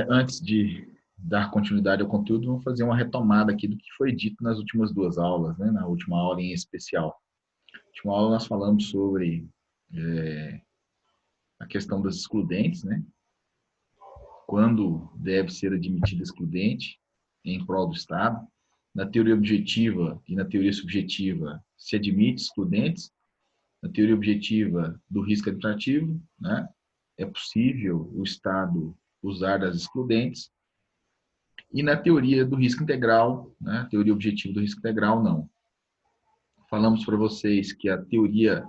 Antes de dar continuidade ao conteúdo, vamos fazer uma retomada aqui do que foi dito nas últimas duas aulas, né? Na última aula em especial. Na última aula nós falamos sobre a questão das excludentes, né? Quando deve ser admitida excludente em prol do Estado. Na teoria objetiva e na teoria subjetiva se admite excludentes. Na teoria objetiva do risco administrativo, né? É possível o Estado usar das excludentes. E na teoria do risco integral, né, teoria objetiva do risco integral, não. Falamos para vocês que a teoria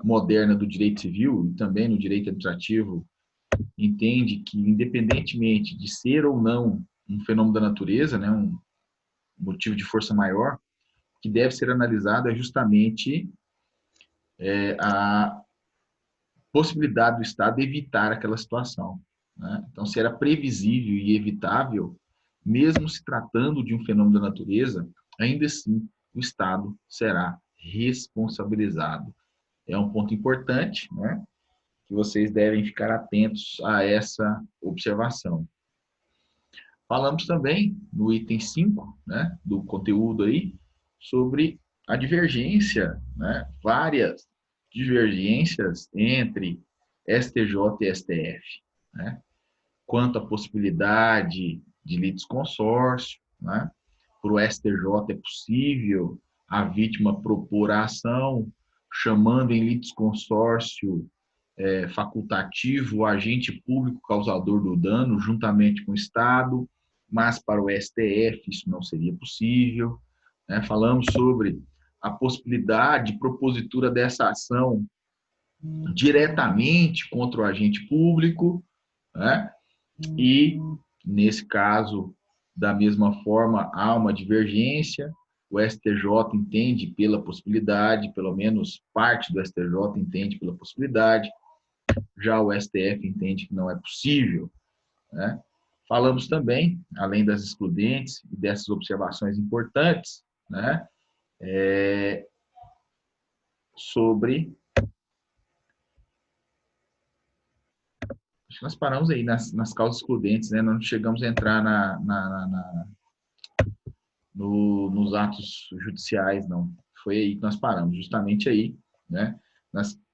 moderna do direito civil e também no direito administrativo entende que, independentemente de ser ou não um fenômeno da natureza, né, um motivo de força maior, o que deve ser analisado é justamente a possibilidade do Estado evitar aquela situação. Né? Então, se era previsível e evitável, mesmo se tratando de um fenômeno da natureza, ainda assim o Estado será responsabilizado. É um ponto importante, né, que vocês devem ficar atentos a essa observação. Falamos também no item 5, né, do conteúdo aí, sobre a divergência, né, várias divergências entre STJ e STF, né, quanto à possibilidade de litisconsórcio, né, para o STJ é possível a vítima propor a ação, chamando em litisconsórcio facultativo o agente público causador do dano, juntamente com o Estado, mas para o STF isso não seria possível. Né? Falamos sobre a possibilidade de propositura dessa ação diretamente contra o agente público, né? E, nesse caso, da mesma forma, há uma divergência, o STJ entende pela possibilidade, pelo menos parte do STJ entende pela possibilidade, já o STF entende que não é possível. Né? Falamos também, além das excludentes e dessas observações importantes, né, sobre. Acho que nós paramos aí nas causas excludentes, né? Não chegamos a entrar nos atos judiciais, não. Foi aí que nós paramos, justamente aí, né?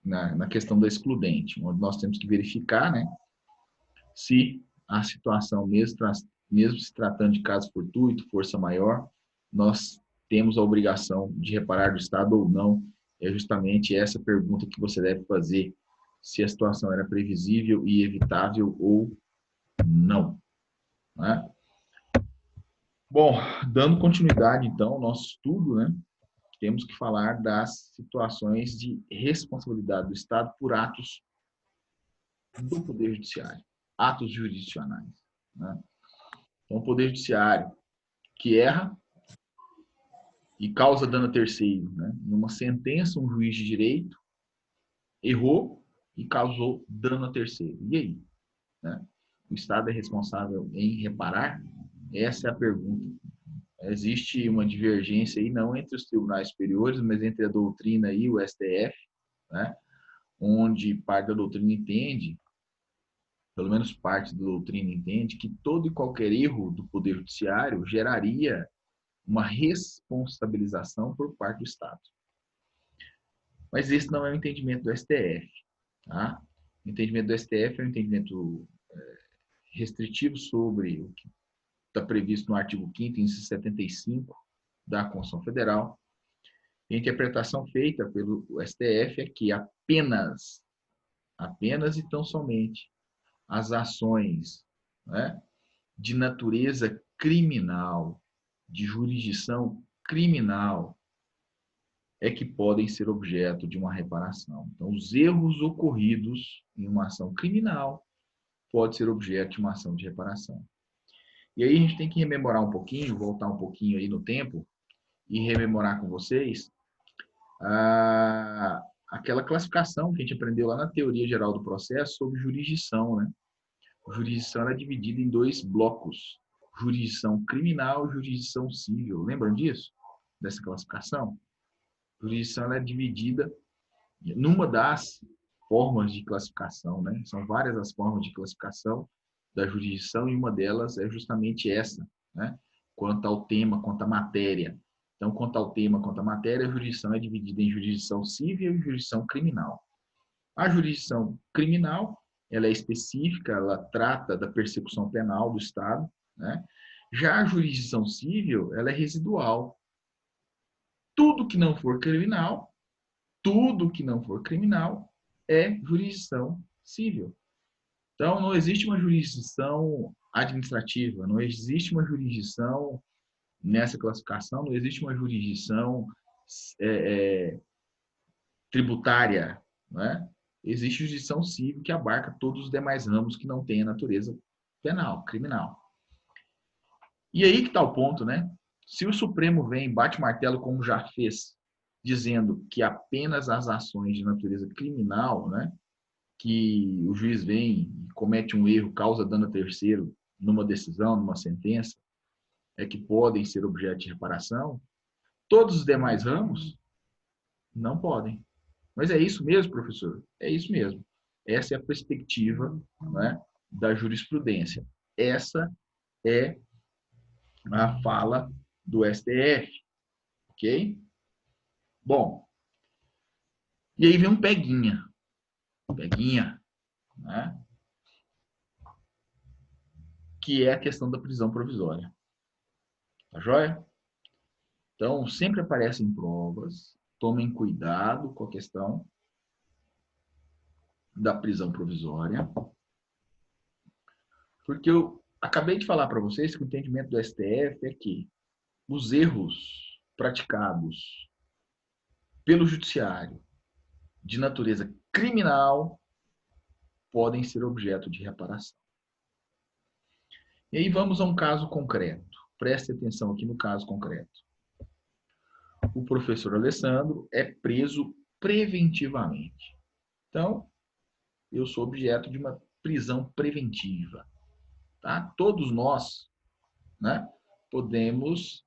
Na questão da excludente, onde nós temos que verificar, né, se a situação, mesmo se tratando de caso fortuito, força maior, nós temos a obrigação de reparar do Estado ou não. É justamente essa pergunta que você deve fazer, se a situação era previsível e evitável ou não. Né? Bom, dando continuidade, então, ao nosso estudo, né, temos que falar das situações de responsabilidade do Estado por atos do Poder Judiciário, atos jurisdicionais. Né? Então, o Poder Judiciário que erra e causa dano a terceiro. Né? Numa sentença, um juiz de direito errou e causou dano a terceiro. E aí? Né? O Estado é responsável em reparar? Essa é a pergunta. Existe uma divergência aí, não entre os tribunais superiores, mas entre a doutrina e o STF, né? Onde parte da doutrina entende, pelo menos parte da doutrina entende, que todo e qualquer erro do Poder Judiciário geraria uma responsabilização por parte do Estado. Mas esse não é o entendimento do STF. Tá? O entendimento do STF é um entendimento restritivo sobre o que está previsto no artigo 5º, inciso 75 da Constituição Federal. E a interpretação feita pelo STF é que apenas e tão somente as ações, né, de natureza criminal, de jurisdição criminal, é que podem ser objeto de uma reparação. Então, os erros ocorridos em uma ação criminal podem ser objeto de uma ação de reparação. E aí a gente tem que rememorar um pouquinho, voltar um pouquinho aí no tempo e rememorar com vocês aquela classificação que a gente aprendeu lá na teoria geral do processo sobre jurisdição, né? A jurisdição é dividida em dois blocos: jurisdição criminal e jurisdição civil. Lembram disso? Dessa classificação? A jurisdição é dividida numa das formas de classificação, né? São várias as formas de classificação. da jurisdição, e uma delas é justamente essa, né? Quanto ao tema, quanto à matéria. Então, quanto ao tema, quanto à matéria, a jurisdição é dividida em jurisdição civil e jurisdição criminal. A jurisdição criminal, ela é específica, ela trata da persecução penal do Estado, né? Já a jurisdição civil, ela é residual. Tudo que não for criminal, tudo que não for criminal é jurisdição civil. Então, não existe uma jurisdição administrativa, não existe uma jurisdição nessa classificação, não existe uma jurisdição tributária, né? Existe jurisdição civil que abarca todos os demais ramos que não têm a natureza penal, criminal. E aí que está o ponto, né? Se o Supremo vem, bate martelo como já fez, dizendo que apenas as ações de natureza criminal, né, que o juiz vem e comete um erro, causa dano a terceiro numa decisão, numa sentença, é que podem ser objeto de reparação, todos os demais ramos não podem. Mas é isso mesmo, professor? É isso mesmo. Essa é a perspectiva, né, da jurisprudência. Essa é a fala do STF, ok? Bom, e aí vem um peguinha, né, que é a questão da prisão provisória. Tá joia? Então, sempre aparecem provas, tomem cuidado com a questão da prisão provisória, porque eu acabei de falar para vocês que o entendimento do STF é que os erros praticados pelo judiciário de natureza criminal podem ser objeto de reparação. E aí vamos a um caso concreto. Preste atenção aqui no caso concreto. O professor Alessandro é preso preventivamente. Então, eu sou objeto de uma prisão preventiva. Tá? Todos nós, né, podemos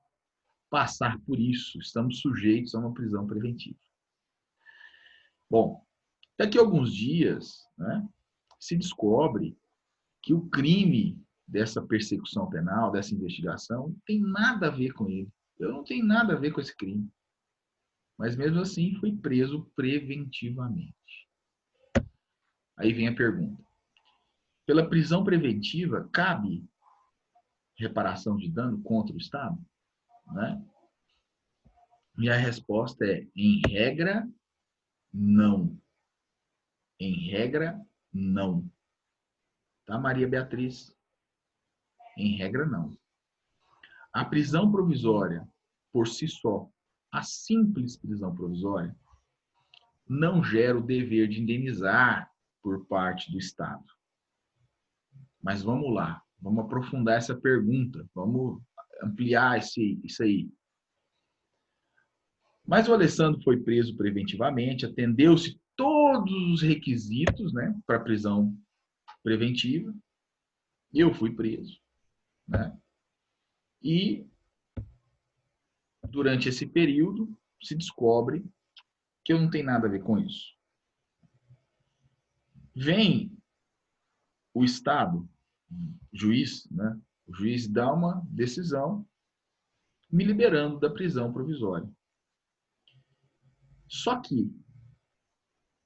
passar por isso. Estamos sujeitos a uma prisão preventiva. Bom, daqui a alguns dias, né, se descobre que o crime dessa persecução penal, dessa investigação, não tem nada a ver com ele. Eu não tenho nada a ver com esse crime. Mas mesmo assim fui preso preventivamente. Aí vem a pergunta. Pela prisão preventiva, cabe reparação de dano contra o Estado? Né? E a resposta é, em regra, não. Em regra, não. Tá, Maria Beatriz? Em regra, não. A prisão provisória, por si só, a simples prisão provisória, não gera o dever de indenizar por parte do Estado. Mas vamos lá, vamos aprofundar essa pergunta, vamos ampliar isso aí. Mas o Alessandro foi preso preventivamente, atendeu-se todos os requisitos, né, para prisão preventiva. Eu fui preso, né? E durante esse período se descobre que eu não tenho nada a ver com isso. Vem o Estado, juiz, né? O juiz dá uma decisão me liberando da prisão provisória. Só que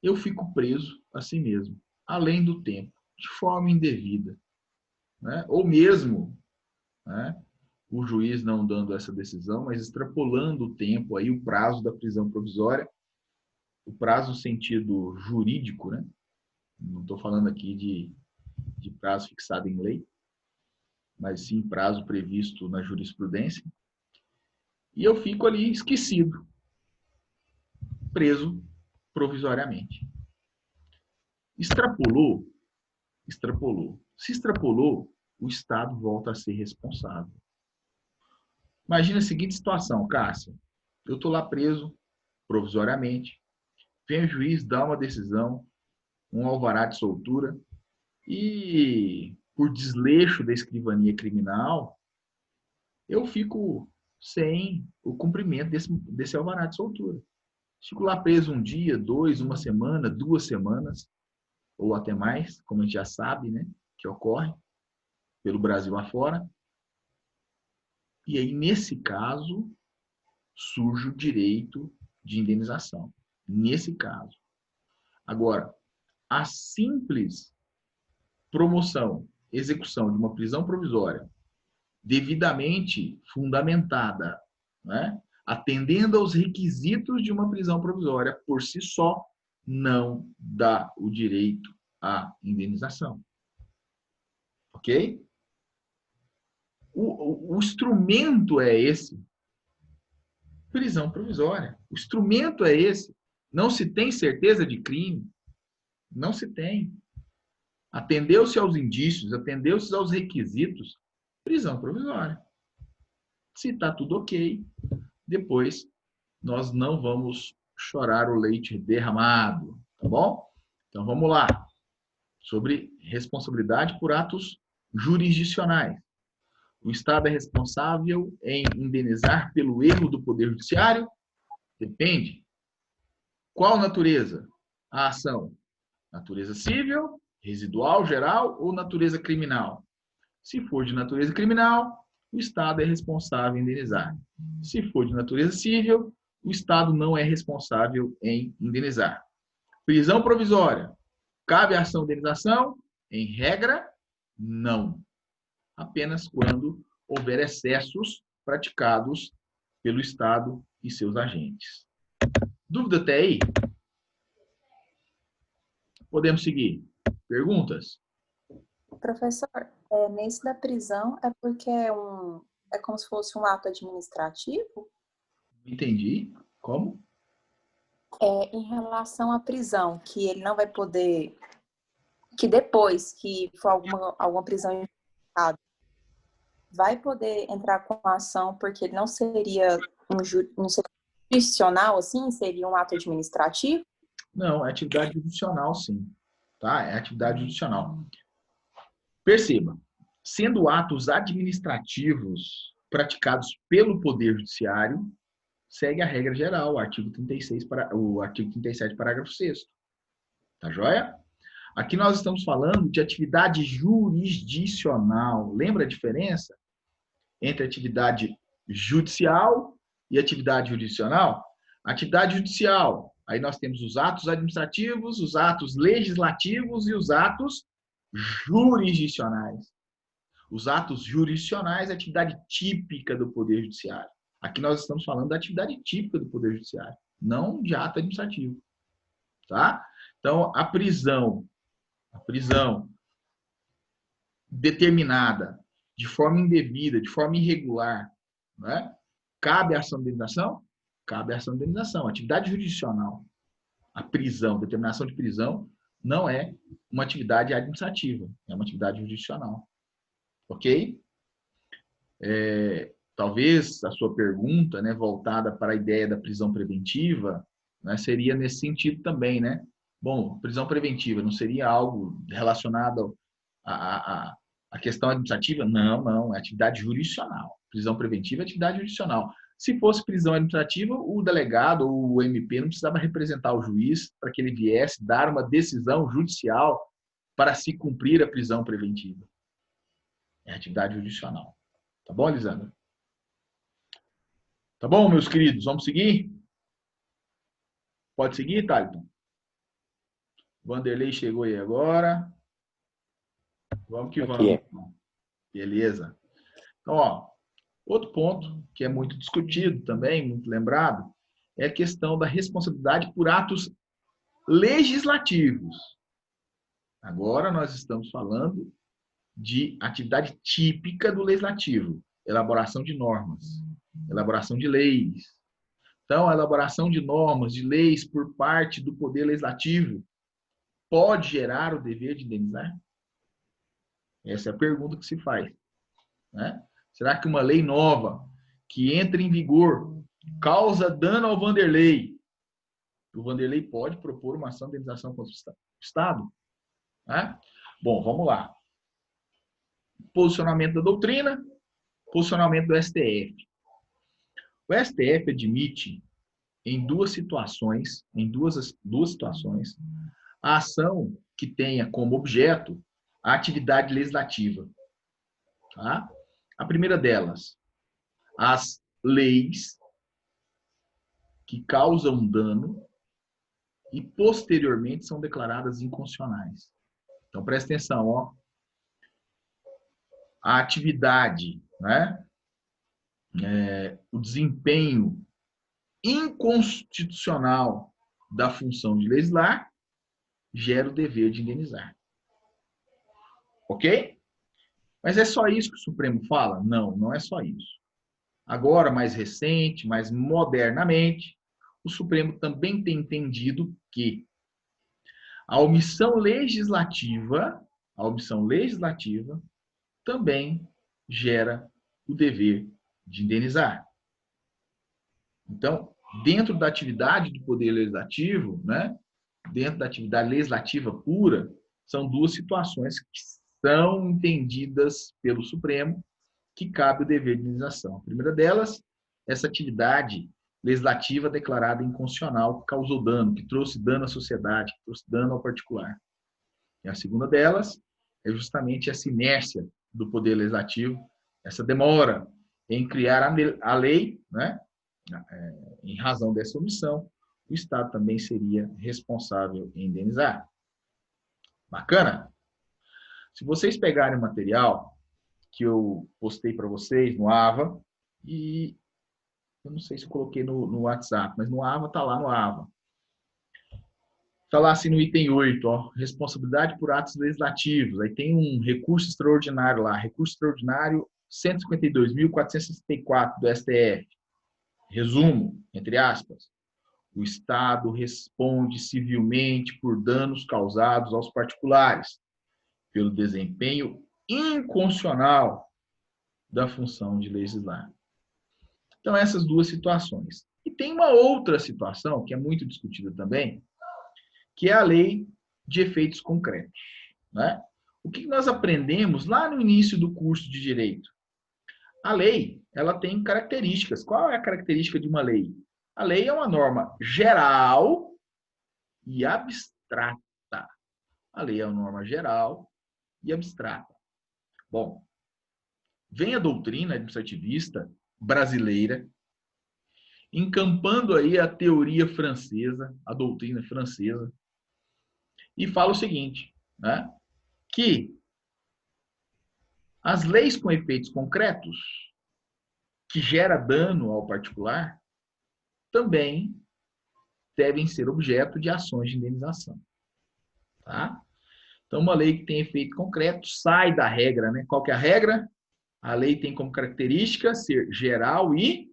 eu fico preso a si mesmo, além do tempo, de forma indevida, né? Ou mesmo, né, o juiz não dando essa decisão, mas extrapolando o tempo, aí, o prazo da prisão provisória, o prazo no sentido jurídico, né? Não estou falando aqui de prazo fixado em lei, mas sim prazo previsto na jurisprudência. E eu fico ali esquecido, preso provisoriamente. Extrapolou. Se extrapolou, o Estado volta a ser responsável. Imagina a seguinte situação, Cássia. Eu estou lá preso provisoriamente, vem o juiz, dá uma decisão, um alvará de soltura, e por desleixo da escrivania criminal, eu fico sem o cumprimento desse alvará de soltura. Fico lá preso um dia, dois, uma semana, 2 semanas, ou até mais, como a gente já sabe, né, que ocorre. pelo Brasil afora. E aí, nesse caso, surge o direito de indenização. Nesse caso. Agora, a simples promoção, execução de uma prisão provisória devidamente fundamentada, né, atendendo aos requisitos de uma prisão provisória, por si só, não dá o direito à indenização. Ok? O instrumento é esse. Prisão provisória. O instrumento é esse. Não se tem certeza de crime. Não se tem. Atendeu-se aos indícios, atendeu-se aos requisitos, prisão provisória. Se está tudo ok, depois nós não vamos chorar o leite derramado, tá bom? Então vamos lá. Sobre responsabilidade por atos jurisdicionais. O Estado é responsável em indenizar pelo erro do Poder Judiciário? Depende. Qual natureza? A ação? Natureza civil, residual, geral ou natureza criminal? Se for de natureza criminal, o Estado é responsável em indenizar. Se for de natureza civil, o Estado não é responsável em indenizar. Prisão provisória. Cabe a ação de indenização? Em regra, não. Apenas quando houver excessos praticados pelo Estado e seus agentes. Dúvida até aí? Podemos seguir. Perguntas? Professor, nesse da prisão é porque é como se fosse um ato administrativo? Entendi. Como? Em relação à prisão, que ele não vai poder, que depois que for alguma prisão vai poder entrar com a ação porque ele não seria um jurisdicional, assim, seria um ato administrativo? Não, é atividade judicial, sim. Tá? É atividade judicial. Perceba, sendo atos administrativos praticados pelo Poder Judiciário, segue a regra geral, o artigo 37, parágrafo 6º. Tá joia? Aqui nós estamos falando de atividade jurisdicional. Lembra a diferença entre atividade judicial e atividade jurisdicional? Atividade judicial, aí nós temos os atos administrativos, os atos legislativos e os atos jurisdicionais. Os atos jurisdicionais é a atividade típica do Poder Judiciário. Aqui nós estamos falando da atividade típica do Poder Judiciário, não de ato administrativo. Tá? Então, a prisão determinada de forma indevida, de forma irregular, né? Cabe a ação de indenização? Cabe a ação de indenização. Atividade jurisdicional. A prisão, determinação de prisão, não é uma atividade administrativa, é uma atividade jurisdicional. Ok? Talvez a sua pergunta, né, voltada para a ideia da prisão preventiva, né, seria nesse sentido também, né? Bom, prisão preventiva não seria algo relacionado à questão administrativa? Não, não, é atividade jurisdicional. Prisão preventiva é atividade jurisdicional. Se fosse prisão administrativa, o delegado ou o MP não precisava representar o juiz para que ele viesse dar uma decisão judicial para se cumprir a prisão preventiva. É atividade jurisdicional. Tá bom, Elisandra? Tá bom, meus queridos? Vamos seguir? Pode seguir, Thaliton? Vanderlei chegou aí agora. Vamos que vamos. Beleza. Então, ó, outro ponto que é muito discutido também, muito lembrado, é a questão da responsabilidade por atos legislativos. Agora nós estamos falando de atividade típica do legislativo, elaboração de normas, elaboração de leis. Então, a elaboração de normas, de leis por parte do Poder Legislativo pode gerar o dever de indenizar? Essa é a pergunta que se faz. Né? Será que uma lei nova que entra em vigor causa dano ao Vanderlei? O Vanderlei pode propor uma ação de indenização contra o Estado? Né? Bom, vamos lá. Posicionamento da doutrina, posicionamento do STF. O STF admite em duas situações, a ação que tenha como objeto a atividade legislativa. Tá? A primeira delas, as leis que causam dano e posteriormente são declaradas inconstitucionais. Então, presta atenção, ó. A atividade, né? O desempenho inconstitucional da função de legislar gera o dever de indenizar. Ok? Mas é só isso que o Supremo fala? Não, não é só isso. Agora, mais recente, mais modernamente, o Supremo também tem entendido que a omissão legislativa também gera o dever de indenizar. Então, dentro da atividade do Poder Legislativo, né, dentro da atividade legislativa pura, são duas situações que são entendidas pelo Supremo que cabe o dever de indenização. A primeira delas, essa atividade legislativa declarada inconstitucional que causou dano, que trouxe dano à sociedade, que trouxe dano ao particular. E a segunda delas é justamente essa inércia do Poder Legislativo, essa demora em criar a lei, né? Em razão dessa omissão, o Estado também seria responsável em indenizar. Bacana? Se vocês pegarem o material que eu postei para vocês no AVA, e eu não sei se eu coloquei no WhatsApp, mas no AVA, está lá no AVA. Está lá assim no item 8, ó, responsabilidade por atos legislativos. Aí tem um recurso extraordinário lá, recurso extraordinário 152.464 do STF. Resumo, entre aspas, o Estado responde civilmente por danos causados aos particulares, pelo desempenho inconstitucional da função de legislar. Então, essas duas situações. E tem uma outra situação, que é muito discutida também, que é a lei de efeitos concretos. Né? O que nós aprendemos lá no início do curso de Direito? A lei, ela tem características. Qual é a característica de uma lei? A lei é uma norma geral e abstrata. A lei é uma norma geral e abstrata. Bom, vem a doutrina administrativista brasileira, encampando aí a teoria francesa, a doutrina francesa, e fala o seguinte, né? Que as leis com efeitos concretos, que gera dano ao particular, também devem ser objeto de ações de indenização. Tá? Então, uma lei que tem efeito concreto sai da regra, né? Qual que é a regra? A lei tem como característica ser geral e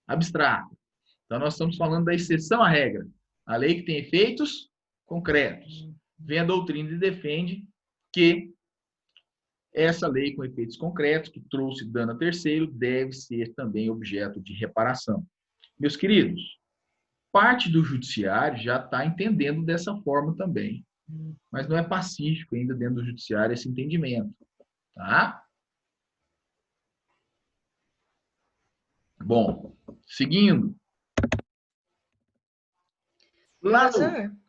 abstrata. Então, nós estamos falando da exceção à regra. A lei que tem efeitos concretos. Vem a doutrina e defende que essa lei com efeitos concretos, que trouxe dano a terceiro, deve ser também objeto de reparação. Meus queridos, parte do judiciário já está entendendo dessa forma também. Mas não é pacífico ainda dentro do judiciário esse entendimento. Tá? Bom, seguindo. Lá no...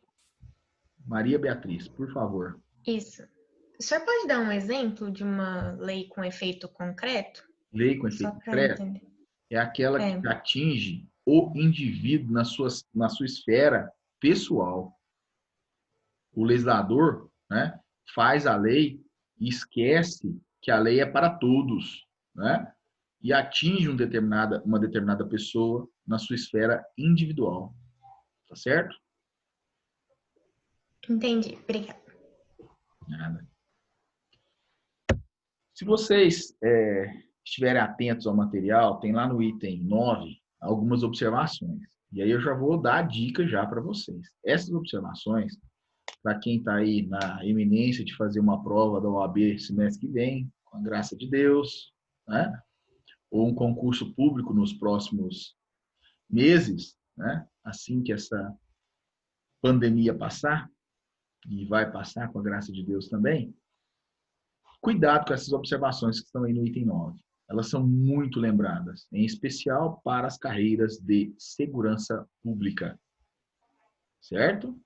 Maria Beatriz, por favor. Isso. O senhor pode dar um exemplo de uma lei com efeito concreto? Lei com efeito concreto é aquela que atinge o indivíduo na sua esfera pessoal. O legislador, né, faz a lei e esquece que a lei é para todos, né? E atinge uma determinada pessoa na sua esfera individual. Tá certo? Entendi. Obrigada. Nada. Se vocês estiverem atentos ao material, tem lá no item 9 algumas observações. E aí eu já vou dar a dica já para vocês. Essas observações, para quem está aí na iminência de fazer uma prova da OAB semestre que vem, com a graça de Deus, né? Ou um concurso público nos próximos meses, né? Assim que essa pandemia passar, e vai passar com a graça de Deus também, cuidado com essas observações que estão aí no item 9. Elas são muito lembradas, em especial para as carreiras de segurança pública. Certo?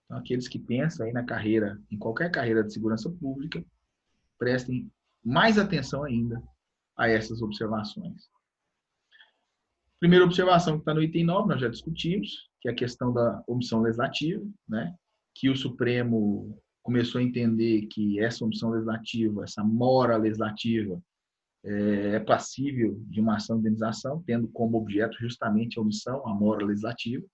Então, aqueles que pensam aí na carreira, em qualquer carreira de segurança pública, prestem mais atenção ainda a essas observações. Primeira observação que está no item 9, nós já discutimos, que é a questão da omissão legislativa, né? Que o Supremo começou a entender que essa omissão legislativa, essa mora legislativa, é passível de uma ação de indenização, tendo como objeto justamente a omissão, a mora legislativa.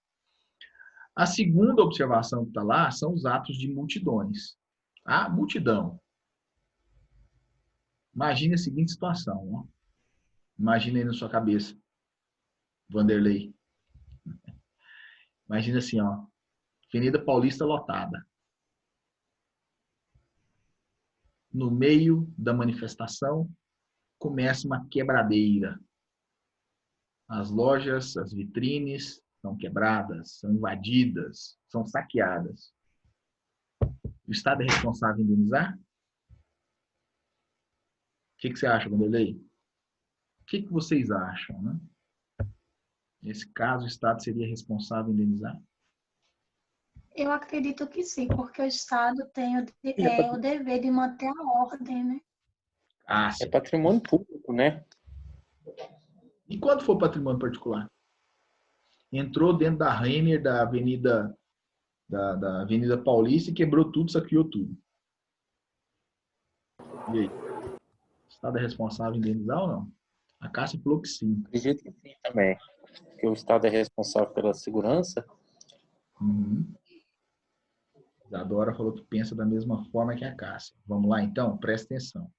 A segunda observação que está lá são os atos de multidões. A multidão. Imagine a seguinte situação. Ó. Imagine aí na sua cabeça, Vanderlei. Imagina assim, ó, Avenida Paulista lotada. No meio da manifestação, começa uma quebradeira. As lojas, as vitrines são quebradas, são invadidas, são saqueadas. O Estado é responsável em indenizar? O que você acha, Vanderlei? O que vocês acham, né? Nesse caso, o Estado seria responsável em indenizar? Eu acredito que sim, porque o Estado tem o dever de manter a ordem, né? É patrimônio público, né? E quando for patrimônio particular? Entrou dentro da Renner, da Avenida Paulista e quebrou tudo, saqueou tudo. E aí? O Estado é responsável em indenizar ou não? A Cássia falou que sim. Acredito que sim também. Porque o Estado é responsável pela segurança. Uhum. Isadora falou que pensa da mesma forma que a Cássia. Vamos lá, então? Presta atenção.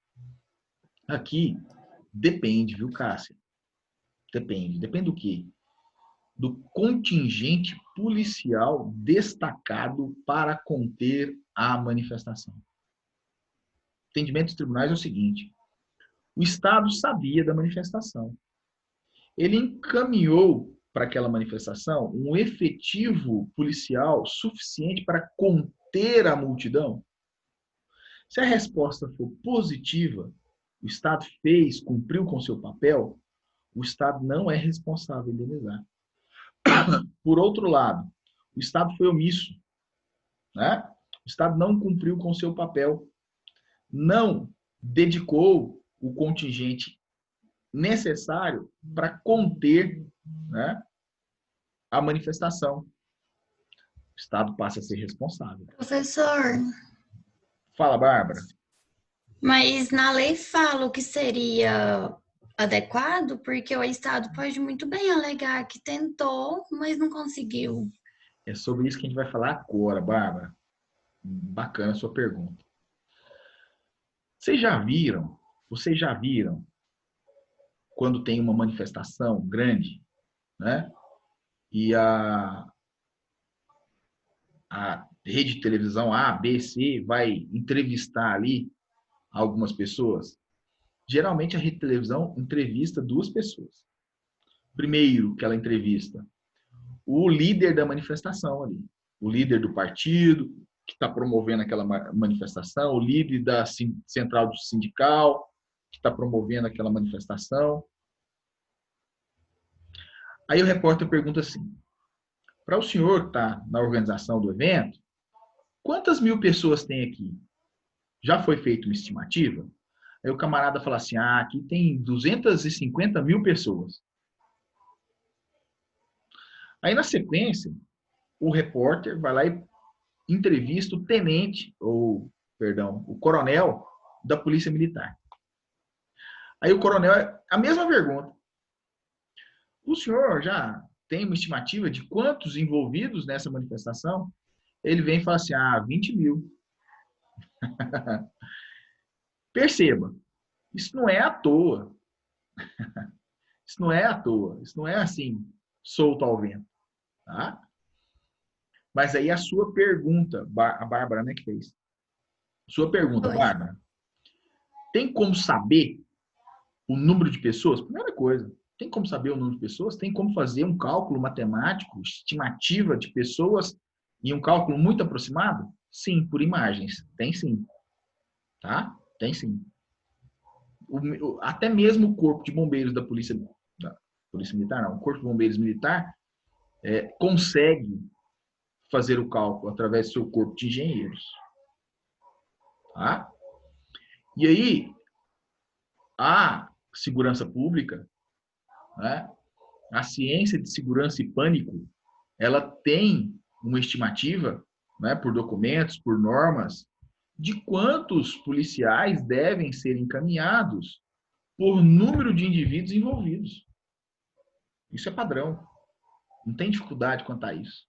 Aqui, depende, viu, Cássia? Depende. Depende do quê? Do contingente policial destacado para conter a manifestação. O entendimento dos tribunais é o seguinte: o Estado sabia da manifestação. Ele encaminhou para aquela manifestação um efetivo policial suficiente para conter a multidão? Se a resposta for positiva, o Estado fez, cumpriu com seu papel, o Estado não é responsável em indenizar. Por outro lado, o Estado foi omisso, né? O Estado não cumpriu com seu papel, não dedicou o contingente necessário para conter, né, a manifestação. O Estado passa a ser responsável. Professor, Fala, Bárbara. mas na lei fala o que seria adequado, porque o Estado pode muito bem alegar que tentou, mas não conseguiu. É sobre isso que a gente vai falar agora, Bárbara. Bacana a sua pergunta. Vocês já viram quando tem uma manifestação grande, né? E a rede de televisão A, B, C vai entrevistar ali algumas pessoas? Geralmente a rede de televisão entrevista duas pessoas. Primeiro que ela entrevista o líder da manifestação ali, o líder do partido que está promovendo aquela manifestação, o líder da central do sindical que está promovendo aquela manifestação. Aí o repórter pergunta assim: para o senhor que está na organização do evento, quantas mil pessoas tem aqui? Já foi feita uma estimativa? Aí o camarada fala assim: aqui tem 250 mil pessoas. Aí na sequência, o repórter vai lá e entrevista o tenente, o coronel da Polícia Militar. Aí o coronel, a mesma pergunta: o senhor já tem uma estimativa de quantos envolvidos nessa manifestação? Ele vem e fala assim: 20 mil. Perceba, isso não é à toa. Isso não é à toa. Isso não é assim, solto ao vento. Tá? Mas aí a sua pergunta, a Bárbara, né, que fez. Sua pergunta, Bárbara. Tem como saber o número de pessoas? Primeira coisa, tem como saber o número de pessoas? Tem como fazer um cálculo matemático, estimativa de pessoas e um cálculo muito aproximado? Sim, por imagens. Tem sim. Tá? Tem sim. Até mesmo o Corpo de Bombeiros da Polícia Militar, não, o Corpo de Bombeiros Militar consegue fazer o cálculo através do seu corpo de engenheiros. Tá? E aí, a segurança pública, né, a ciência de segurança e pânico, ela tem uma estimativa, né, por documentos, por normas, de quantos policiais devem ser encaminhados por número de indivíduos envolvidos. Isso é padrão. Não tem dificuldade quanto a isso.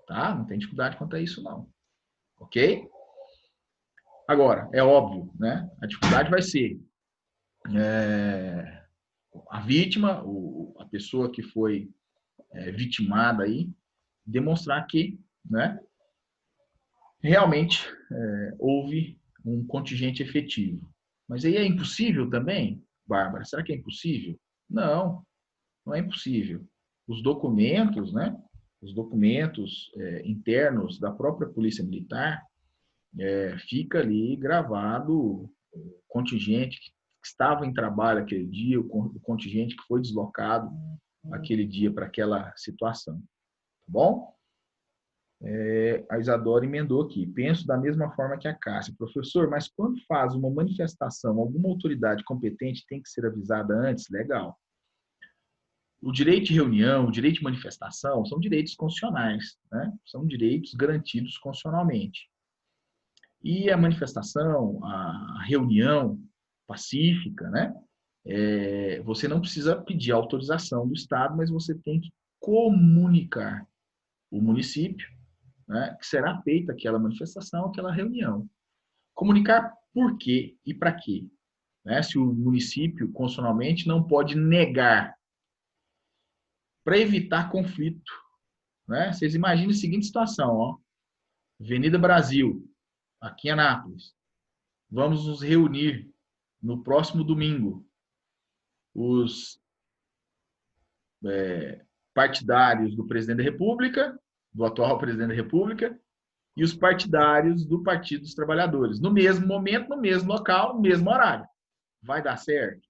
Tá? Não tem dificuldade quanto a isso, não. Ok? Agora, é óbvio, né? A dificuldade vai ser a vítima, a pessoa que foi vitimada aí, demonstrar que, né, realmente houve um contingente efetivo. Mas aí é impossível também, Bárbara? Será que é impossível? Não, não é impossível. Os documentos, né? Os documentos internos da própria Polícia Militar, fica ali gravado o contingente que estava em trabalho aquele dia, o contingente que foi deslocado aquele dia para aquela situação. Tá bom? A Isadora emendou aqui. Penso da mesma forma que a Cássia. Professor, mas quando faz uma manifestação, alguma autoridade competente tem que ser avisada antes? Legal. O direito de reunião, o direito de manifestação são direitos constitucionais, né? São direitos garantidos constitucionalmente. E a manifestação, a reunião pacífica, né? Você não precisa pedir autorização do Estado, mas você tem que comunicar o município, né, que será feita aquela manifestação, aquela reunião. Comunicar por quê e para quê. Né? Se o município, constitucionalmente, não pode negar para evitar conflito. Né? Vocês imaginem a seguinte situação, ó. Avenida Brasil, aqui em Anápolis. Vamos nos reunir no próximo domingo. Os partidários do presidente da República, do atual presidente da República, e os partidários do Partido dos Trabalhadores. No mesmo momento, no mesmo local, no mesmo horário. Vai dar certo?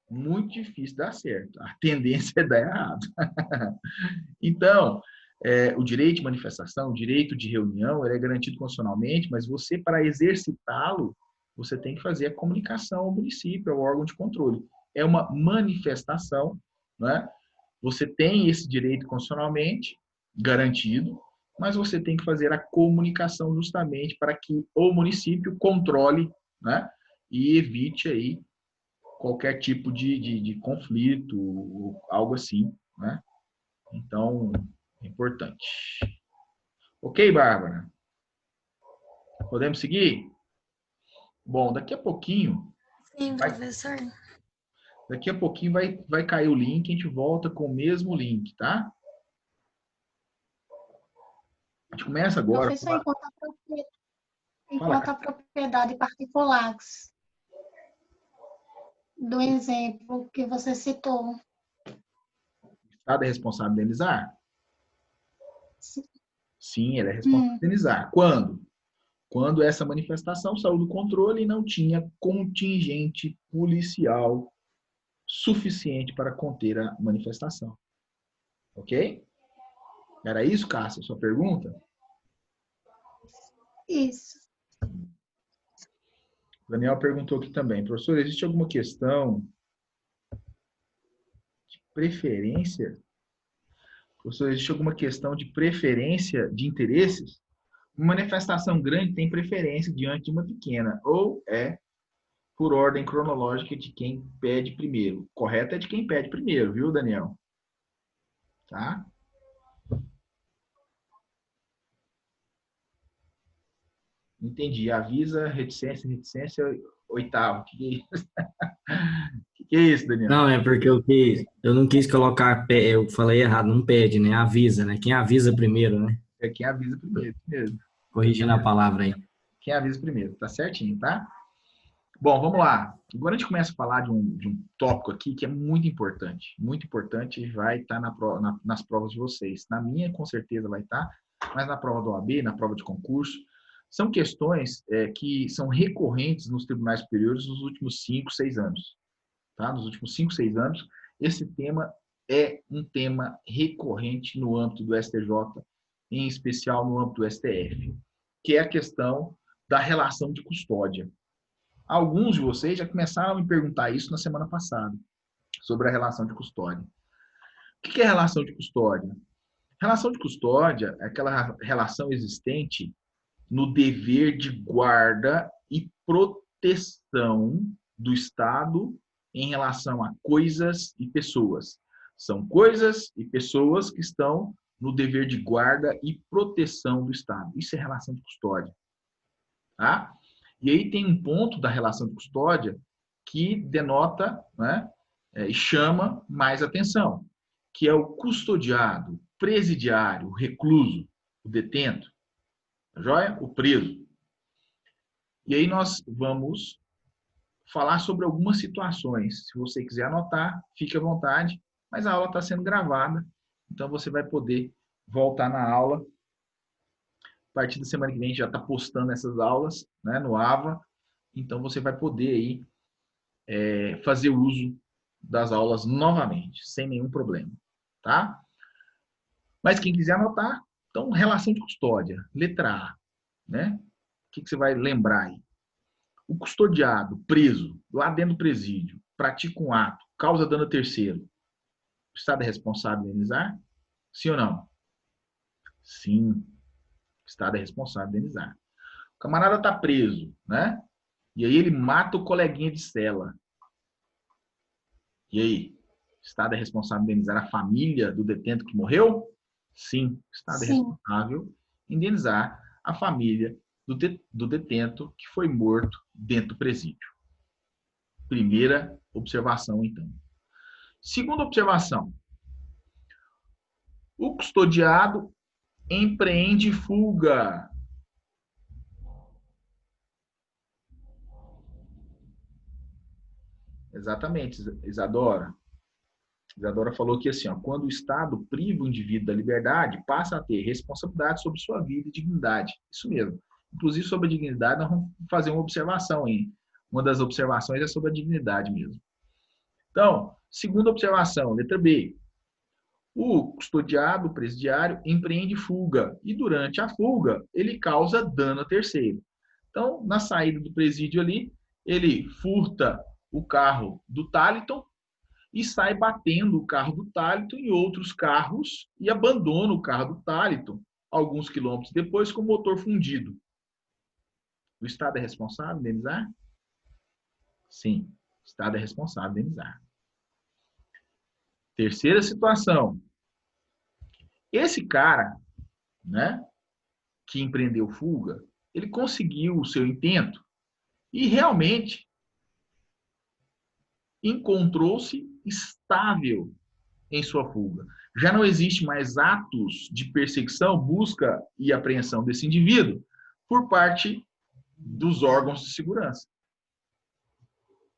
Muito difícil dar certo. A tendência é dar errado. Então, o direito de manifestação, o direito de reunião, ele é garantido constitucionalmente, mas você, para exercitá-lo, você tem que fazer a comunicação ao município, ao órgão de controle. É uma manifestação, né? Você tem esse direito constitucionalmente garantido, mas você tem que fazer a comunicação justamente para que o município controle, né, e evite aí qualquer tipo de conflito, algo assim, né? Então, é importante. Ok, Bárbara? Podemos seguir? Bom, daqui a pouquinho... Sim, professor. Daqui a pouquinho vai cair o link, a gente volta com o mesmo link, tá? A gente começa agora. Professor, enquanto a propriedade particular do exemplo que você citou. O Estado é responsável por indenizar? Sim. Sim, ele é responsável por indenizar. Quando? Quando essa manifestação saiu do controle e não tinha contingente policial suficiente para conter a manifestação. Ok? Era isso, Cássia, sua pergunta? Isso. O Daniel perguntou aqui também. Professor, existe alguma questão de preferência? Professor, existe alguma questão de preferência de interesses? Uma manifestação grande tem preferência diante de uma pequena, ou é por ordem cronológica de quem pede primeiro. Correto é de quem pede primeiro, viu, Daniel? Tá? Entendi. Avisa, reticência, oitavo. Que é isso? Que é isso, Daniel? Não, é porque eu não quis colocar, eu falei errado, não pede, né? Avisa, né? Quem avisa primeiro, né? É quem avisa primeiro, mesmo. Corrigindo a palavra aí. Quem avisa primeiro, tá certinho, tá? Bom, vamos lá. Agora a gente começa a falar de um tópico aqui que é muito importante e vai estar nas provas de vocês. Na minha, com certeza, vai estar, mas na prova do OAB, na prova de concurso, são questões que são recorrentes nos tribunais superiores nos últimos 5, 6 anos. Tá? Nos últimos 5, 6 anos, esse tema é um tema recorrente no âmbito do STJ, em especial no âmbito do STF, que é a questão da relação de custódia. Alguns de vocês já começaram a me perguntar isso na semana passada, sobre a relação de custódia. O que é relação de custódia? Relação de custódia é aquela relação existente no dever de guarda e proteção do Estado em relação a coisas e pessoas. São coisas e pessoas que estão no dever de guarda e proteção do Estado. Isso é relação de custódia. Tá? E aí tem um ponto da relação de custódia que denota, né, e chama mais atenção, que é o custodiado, presidiário, o recluso, o detento, tá joia? O preso. E aí nós vamos falar sobre algumas situações. Se você quiser anotar, fique à vontade, mas a aula está sendo gravada, então você vai poder voltar na aula. A partir da semana que vem a gente já está postando essas aulas, né, no AVA, então você vai poder aí, fazer uso das aulas novamente, sem nenhum problema, tá? Mas quem quiser anotar, então, relação de custódia, letra A, né? O que você vai lembrar aí? O custodiado, preso, lá dentro do presídio, pratica um ato, causa dano a terceiro, o Estado é responsável em indenizar? Sim ou não? Sim, o Estado é responsável em indenizar. O camarada está preso, né? E aí ele mata o coleguinha de cela. E aí? O Estado é responsável em indenizar a família do detento que morreu? Sim, o Estado é responsável em indenizar a família do detento que foi morto dentro do presídio. Primeira observação, então. Segunda observação. O custodiado empreende fuga. Exatamente, Isadora. Isadora falou que assim, ó, quando o Estado priva o indivíduo da liberdade, passa a ter responsabilidade sobre sua vida e dignidade. Isso mesmo. Inclusive, sobre a dignidade, nós vamos fazer uma observação aí. Uma das observações é sobre a dignidade mesmo. Então, segunda observação, letra B. O custodiado, o presidiário, empreende fuga. E durante a fuga, ele causa dano a terceiro. Então, na saída do presídio ali, ele furta o carro do Thaliton e sai batendo o carro do Thaliton em outros carros e abandona o carro do Thaliton alguns quilômetros depois com o motor fundido. O Estado é responsável em indenizar? Sim, o Estado é responsável em indenizar. Terceira situação. Esse cara, né, que empreendeu fuga, ele conseguiu o seu intento e realmente encontrou-se estável em sua fuga. Já não existe mais atos de perseguição, busca e apreensão desse indivíduo por parte dos órgãos de segurança.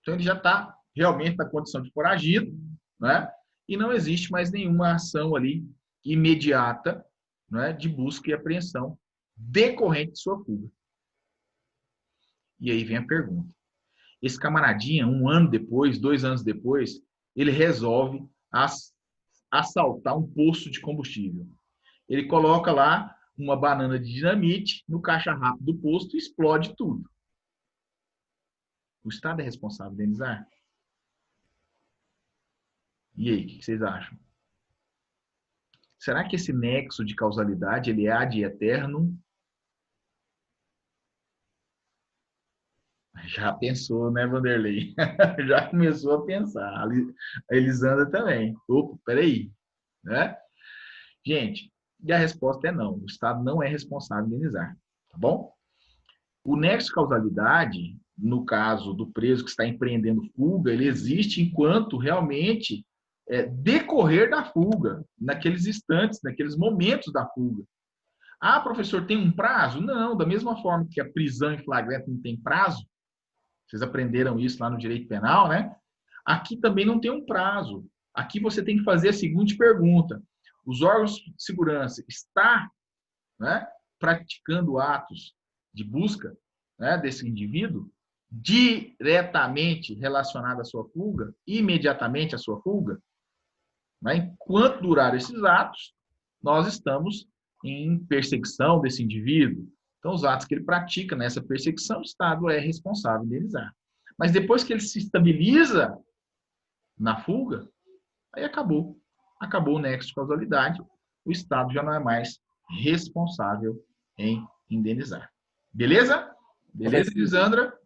Então, ele já está realmente na condição de foragido, né? E não existe mais nenhuma ação ali imediata, né, de busca e apreensão decorrente de sua fuga. E aí vem a pergunta. Esse camaradinha, 1 ano depois, 2 anos depois, ele resolve assaltar um posto de combustível. Ele coloca lá uma banana de dinamite no caixa rápido do posto e explode tudo. O Estado é responsável por indenizar? E aí, o que vocês acham? Será que esse nexo de causalidade ele é ad eternum? Já pensou, né, Vanderlei? Já começou a pensar. A Elisandra também. Opa, peraí. Né? Gente, e a resposta é não. O Estado não é responsável por indenizar. Tá bom? O nexo de causalidade, no caso do preso que está empreendendo fuga, ele existe enquanto realmente decorrer da fuga, naqueles instantes, naqueles momentos da fuga. Ah, professor, tem um prazo? Não, da mesma forma que a prisão em flagrante não tem prazo, vocês aprenderam isso lá no direito penal, né? Aqui também não tem um prazo. Aqui você tem que fazer a seguinte pergunta. Os órgãos de segurança estão, né, praticando atos de busca, né, desse indivíduo diretamente relacionado à sua fuga, imediatamente à sua fuga? Né? Enquanto durar esses atos, nós estamos em perseguição desse indivíduo. Então, os atos que ele pratica nessa perseguição, o Estado é responsável em indenizar. Mas depois que ele se estabiliza na fuga, aí acabou. Acabou o nexo de causalidade. O Estado já não é mais responsável em indenizar. Beleza? Beleza, Elisandra?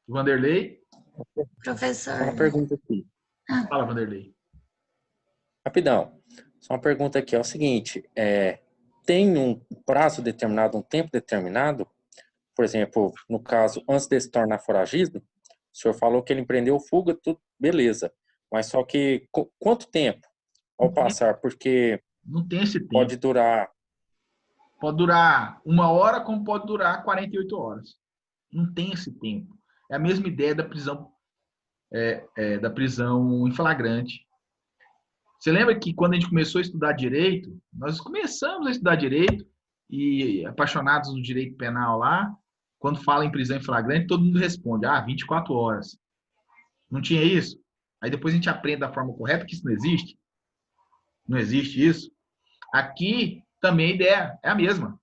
Vanderlei? Só Professor, uma pergunta aqui. Fala, Vanderlei. Rapidão. Só uma pergunta aqui. É o seguinte, tem um prazo determinado, um tempo determinado? Por exemplo, no caso, antes de se tornar foragido, o senhor falou que ele empreendeu fuga, tudo beleza. Mas só que quanto tempo ao passar? Porque Não tem esse tempo. pode durar... Pode durar 1 hora, como pode durar 48 horas. Não tem esse tempo. É a mesma ideia da prisão, da prisão em flagrante. Você lembra que quando a gente começou a estudar direito, nós começamos a estudar direito e apaixonados no direito penal lá, quando fala em prisão em flagrante, todo mundo responde, 24 horas. Não tinha isso? Aí depois a gente aprende da forma correta que isso não existe. Não existe isso. Aqui também a ideia é a mesma.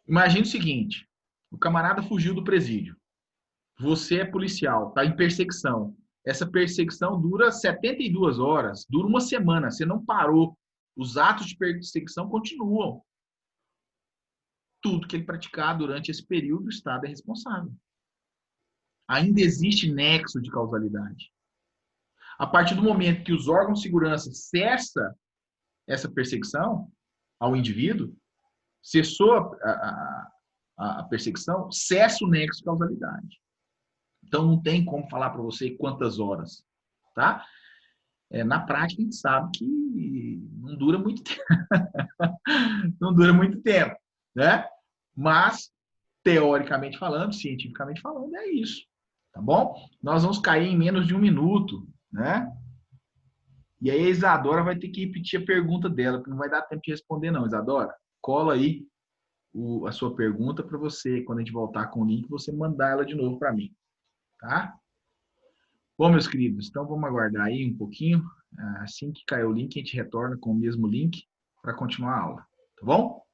Imagine o seguinte, o camarada fugiu do presídio. Você é policial, está em perseguição. Essa perseguição dura 72 horas, dura 1 semana. Você não parou. Os atos de perseguição continuam. Tudo que ele praticar durante esse período, o Estado é responsável. Ainda existe nexo de causalidade. A partir do momento que os órgãos de segurança cessam essa perseguição ao indivíduo, cessou a perseguição, cessa o nexo de causalidade. Então, não tem como falar para você quantas horas, tá? Na prática, a gente sabe que não dura muito tempo. Não dura muito tempo, né? Mas, teoricamente falando, cientificamente falando, é isso, tá bom? Nós vamos cair em menos de 1 minuto, né? E aí a Isadora vai ter que repetir a pergunta dela, porque não vai dar tempo de responder não, Isadora. Cola aí a sua pergunta para você, quando a gente voltar com o link, você mandar ela de novo para mim. Tá? Bom, meus queridos, então vamos aguardar aí um pouquinho. Assim que cair o link, a gente retorna com o mesmo link para continuar a aula. Tá bom?